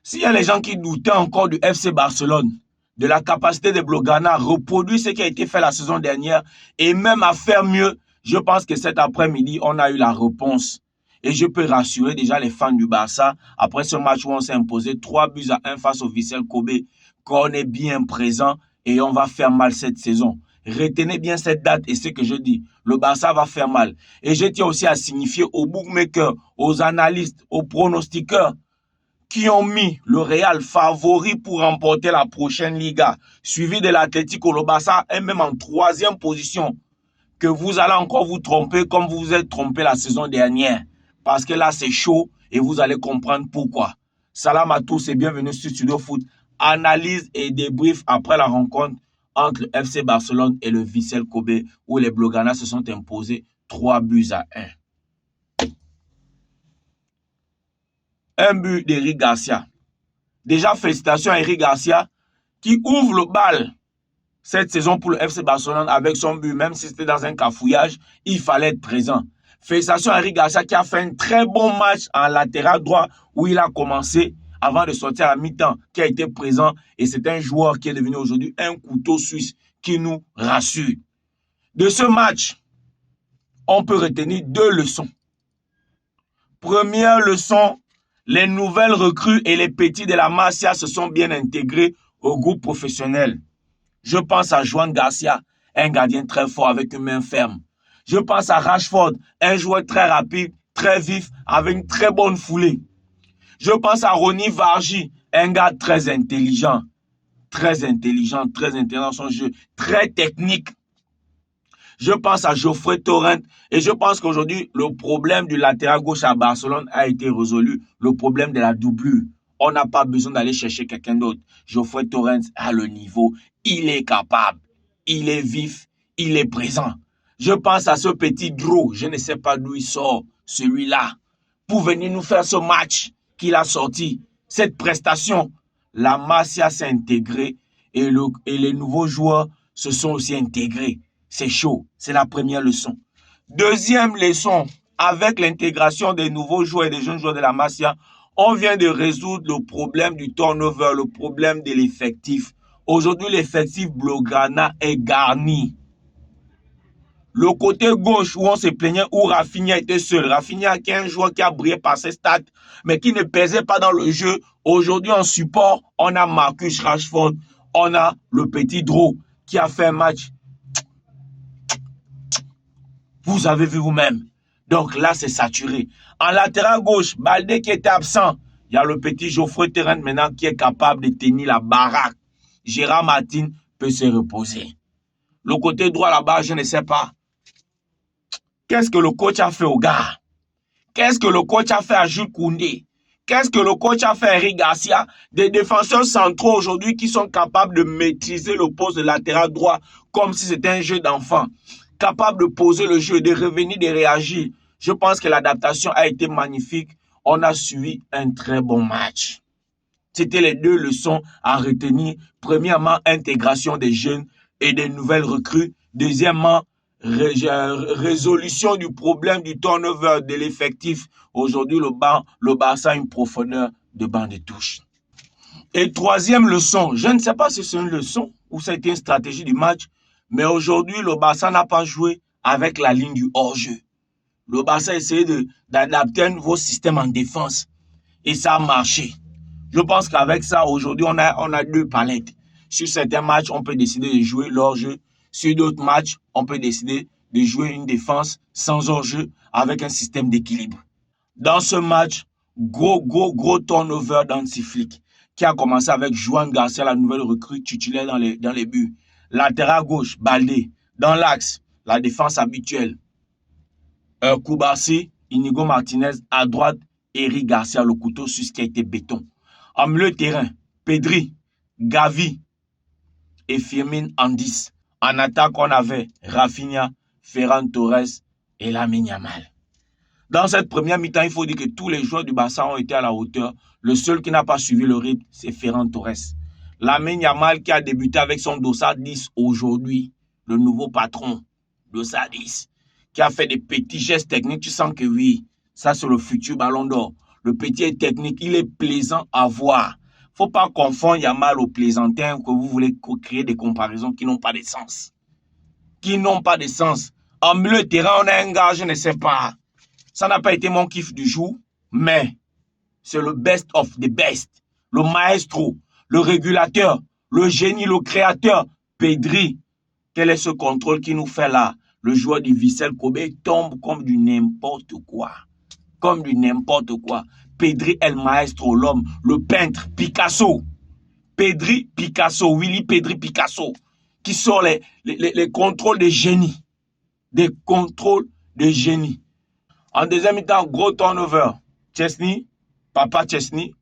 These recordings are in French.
S'il y a les gens qui doutaient encore du FC Barcelone, de la capacité de Blaugrana à reproduire ce qui a été fait la saison dernière et même à faire mieux, je pense que cet après-midi, on a eu la réponse. Et je peux rassurer déjà les fans du Barça, après ce match où on s'est imposé 3-1 face au Vissel Kobe, qu'on est bien présent et on va faire mal cette saison. Retenez bien cette date et ce que je dis. Le Barça va faire mal. Et je tiens aussi à signifier aux bookmakers, aux analystes, aux pronostiqueurs qui ont mis le Real favori pour remporter la prochaine Liga, suivi de l'Atlético. Le Barça est même en 3e position, que vous allez encore vous tromper comme vous vous êtes trompé la saison dernière. Parce que là, c'est chaud et vous allez comprendre pourquoi. Salam à tous et bienvenue sur Studio Foot. Analyse et débrief après la rencontre entre le FC Barcelone et le Vissel Kobe, où les Blaugrana se sont imposés 3-1. Un but d'Eric Garcia. Déjà, félicitations à Eric Garcia qui ouvre le bal cette saison pour le FC Barcelone avec son but. Même si c'était dans un cafouillage, il fallait être présent. Félicitations à Eric Garcia qui a fait un très bon match en latéral droit où il a commencé avant de sortir à mi-temps, qui a été présent. Et c'est un joueur qui est devenu aujourd'hui un couteau suisse qui nous rassure. De ce match, on peut retenir 2 leçons. Première leçon, les nouvelles recrues et les petits de la Masia se sont bien intégrés au groupe professionnel. Je pense à Juan Garcia, un gardien très fort avec une main ferme. Je pense à Rashford, un joueur très rapide, très vif, avec une très bonne foulée. Je pense à Ronny Vargy, un gars très intelligent dans son jeu, très technique. Je pense à Geoffrey Torrent et je pense qu'aujourd'hui, le problème du latéral gauche à Barcelone a été résolu. Le problème de la doublure. On n'a pas besoin d'aller chercher quelqu'un d'autre. Geoffrey Torrent a le niveau, il est capable, il est vif, il est présent. Je pense à ce petit Drew, je ne sais pas d'où il sort, celui-là, pour venir nous faire ce match qu'il a sorti, cette prestation. La Masia s'est intégrée et les nouveaux joueurs se sont aussi intégrés. C'est chaud, c'est la première leçon. Deuxième leçon, avec l'intégration des nouveaux joueurs et des jeunes joueurs de la Masia, on vient de résoudre le problème du turnover, le problème de l'effectif. Aujourd'hui, l'effectif Blaugrana est garni. Le côté gauche où on se plaignait, où Rafinha était seul. Rafinha qui est un joueur qui a brillé par ses stats, mais qui ne pesait pas dans le jeu. Aujourd'hui, en support, on a Marcus Rashford, on a le petit Drew qui a fait un match. Vous avez vu vous-même. Donc là, c'est saturé. En latéral gauche, Baldé qui était absent. Il y a le petit Geoffrey Torrent maintenant qui est capable de tenir la baraque. Gérard Martin peut se reposer. Le côté droit là-bas, je ne sais pas. Qu'est-ce que le coach a fait au gars? Qu'est-ce que le coach a fait à Jules Koundé? Qu'est-ce que le coach a fait à Eric Garcia? Des défenseurs centraux aujourd'hui qui sont capables de maîtriser le poste de latéral droit comme si c'était un jeu d'enfant. Capable de poser le jeu, de revenir, de réagir. Je pense que l'adaptation a été magnifique. On a suivi un très bon match. C'était les 2 leçons à retenir. Premièrement, intégration des jeunes et des nouvelles recrues. Deuxièmement, résolution du problème du turnover de l'effectif. Aujourd'hui, le Barça a une profondeur de banc de touche. Et troisième leçon, je ne sais pas si c'est une leçon ou ça a été une stratégie du match, mais aujourd'hui, le Barça n'a pas joué avec la ligne du hors-jeu. Le Barça a essayé d'adapter un nouveau système en défense et ça a marché. Je pense qu'avec ça, aujourd'hui, on a 2 palettes. Sur certains matchs, on peut décider de jouer l'hors-jeu. Sur d'autres matchs, on peut décider de jouer une défense sans hors-jeu avec un système d'équilibre. Dans ce match, gros turnover d'Hansi Flick qui a commencé avec Juan Garcia, la nouvelle recrue titulaire dans les buts. Latéral gauche, Baldé. Dans l'axe, la défense habituelle. Koubarsi, Inigo Martinez. À droite, Eric Garcia, le couteau suisse qui a été béton. En milieu de terrain, Pedri, Gavi et Firmin en 10. En attaque, on avait Rafinha, Ferran Torres et Lamine Yamal. Dans cette première mi-temps, il faut dire que tous les joueurs du Barça ont été à la hauteur. Le seul qui n'a pas suivi le rythme, c'est Ferran Torres. Lamine Yamal qui a débuté avec son dossard 10 aujourd'hui, le nouveau patron, dossard 10, qui a fait des petits gestes techniques. Tu sens que oui, ça c'est le futur ballon d'or. Le petit est technique, il est plaisant à voir. Faut pas confondre Yamal au plaisantin que vous voulez créer des comparaisons qui n'ont pas de sens. Qui n'ont pas de sens. En milieu de terrain, on a un gars, je ne sais pas. Ça n'a pas été mon kiff du jour, mais c'est le best of the best. Le maestro, le régulateur, le génie, le créateur, Pedri. Quel est ce contrôle qui nous fait là? Le joueur du Vissel Kobe tombe comme du n'importe quoi. Comme du n'importe quoi. Pedri est le maestro, l'homme, le peintre, Picasso. Pedri, Picasso, Willy Pedri, Picasso. Qui sort les contrôles de génie. Des contrôles de génie. En deuxième mi-temps, gros turnover. Chesney, papa Chesney,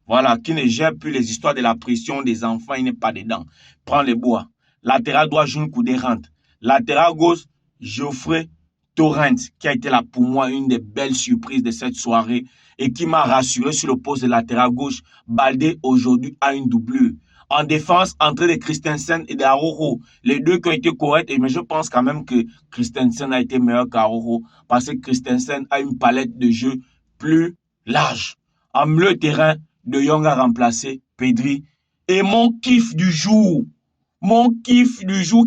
voilà, qui ne gère plus les histoires de la pression des enfants, il n'est pas dedans. Prends les bois. Latéral droit, Jules Koundé rentre. Latéral gauche, Geoffrey Torrent, qui a été là pour moi une des belles surprises de cette soirée et qui m'a rassuré sur le poste de latéral gauche. Baldé aujourd'hui a une doublure. En défense, entrée de Christensen et d'Araujo. Les deux qui ont été corrects, mais je pense quand même que Christensen a été meilleur qu'Araujo parce que Christensen a une palette de jeu plus large. En milieu de terrain, De Jong a remplacé Pedri. Et mon kiff du jour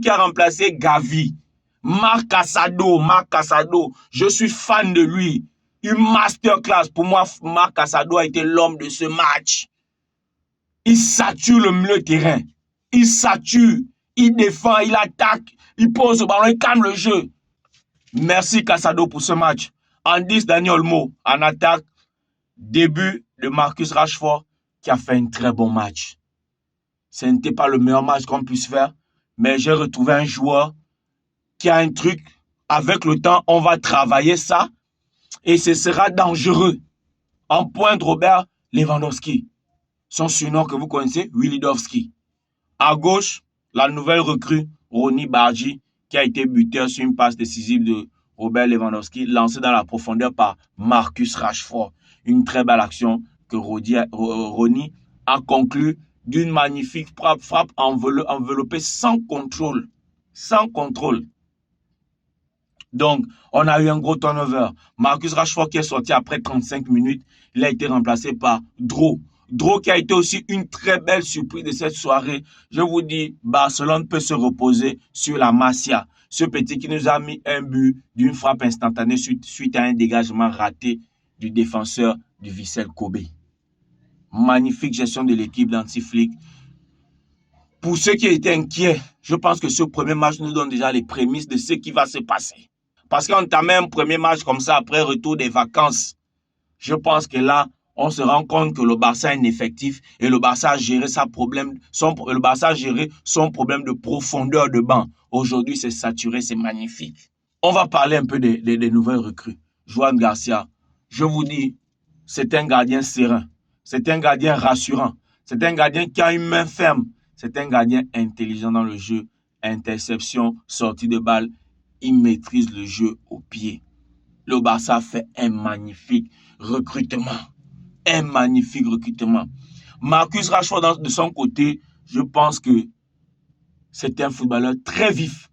qui a remplacé Gavi. Marc Casado, je suis fan de lui. Une masterclass. Pour moi, Marc Casado a été l'homme de ce match. Il sature le milieu de terrain. Il sature, il défend, il attaque, il pose le ballon, il calme le jeu. Merci Casado pour ce match. En 10, Daniel Olmo. En attaque, début de Marcus Rashford qui a fait un très bon match. Ce n'était pas le meilleur match qu'on puisse faire, mais j'ai retrouvé un joueur qui a un truc. Avec le temps, on va travailler ça et ce sera dangereux. En pointe, Robert Lewandowski. Son surnom que vous connaissez, Willidowski. À gauche, la nouvelle recrue, Ronny Bargi, qui a été buteur sur une passe décisive de Robert Lewandowski, lancée dans la profondeur par Marcus Rashford. Une très belle action que Ronny a conclue d'une magnifique frappe enveloppée sans contrôle. Sans contrôle. Donc, on a eu un gros turnover. Marcus Rashford qui est sorti après 35 minutes, il a été remplacé par Dro qui a été aussi une très belle surprise de cette soirée. Je vous dis, Barcelone peut se reposer sur la Masia. Ce petit qui nous a mis un but d'une frappe instantanée suite à un dégagement raté du défenseur du Vissel Kobe. Magnifique gestion de l'équipe d'Anti-Flick. Pour ceux qui étaient inquiets, je pense que ce premier match nous donne déjà les prémices de ce qui va se passer. Parce qu'on entamait un premier match comme ça après retour des vacances. Je pense que là, on se rend compte que le Barça est ineffectif et le Barça a géré son problème de profondeur de banc. Aujourd'hui, c'est saturé, c'est magnifique. On va parler un peu des nouvelles recrues. Joan Garcia, je vous dis, c'est un gardien serein, c'est un gardien rassurant, c'est un gardien qui a une main ferme, c'est un gardien intelligent dans le jeu, interception, sortie de balle, il maîtrise le jeu au pied. Le Barça fait un magnifique recrutement. Un magnifique recrutement. Marcus Rashford, de son côté, je pense que c'est un footballeur très vif,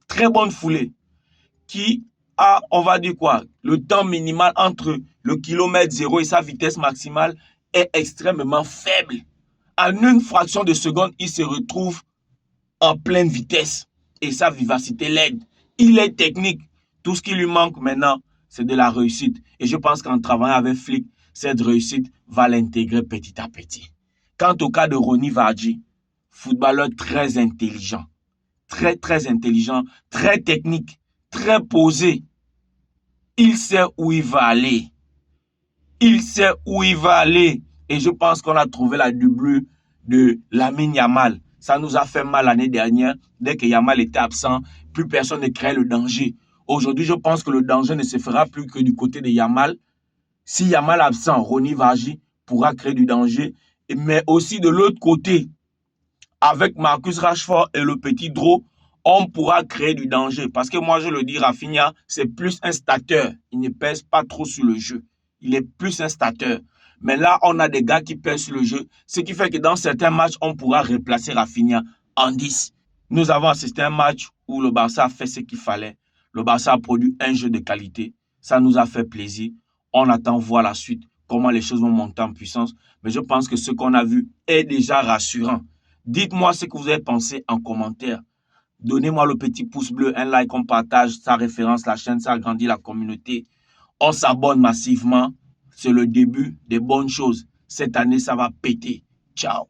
très bonne foulée, qui a, on va dire quoi, le temps minimal entre le kilomètre 0 et sa vitesse maximale est extrêmement faible. En une fraction de seconde, il se retrouve en pleine vitesse et sa vivacité l'aide. Il est technique. Tout ce qui lui manque maintenant, c'est de la réussite. Et je pense qu'en travaillant avec Flick, cette réussite va l'intégrer petit à petit. Quant au cas de Ronny Vardy, footballeur très intelligent, très intelligent, très technique, très posé. Il sait où il va aller. Il sait où il va aller. Et je pense qu'on a trouvé la doublure de Lamine Yamal. Ça nous a fait mal l'année dernière. Dès que Yamal était absent, plus personne ne créait le danger. Aujourd'hui, je pense que le danger ne se fera plus que du côté de Yamal. Si Yamal est absent, Ronny Vardy pourra créer du danger. Mais aussi de l'autre côté, avec Marcus Rashford et le petit Dro, on pourra créer du danger. Parce que moi, je le dis, Rafinha, c'est plus un stateur. Il ne pèse pas trop sur le jeu. Il est plus un stateur. Mais là, on a des gars qui pèsent sur le jeu. Ce qui fait que dans certains matchs, on pourra replacer Rafinha en 10. Nous avons assisté à un match où le Barça a fait ce qu'il fallait. Le Barça a produit un jeu de qualité. Ça nous a fait plaisir. On attend voir la suite comment les choses vont monter en puissance. Mais je pense que ce qu'on a vu est déjà rassurant. Dites-moi ce que vous avez pensé en commentaire. Donnez-moi le petit pouce bleu, un like, on partage, ça référence la chaîne, ça agrandit la communauté. On s'abonne massivement. C'est le début des bonnes choses. Cette année, ça va péter. Ciao.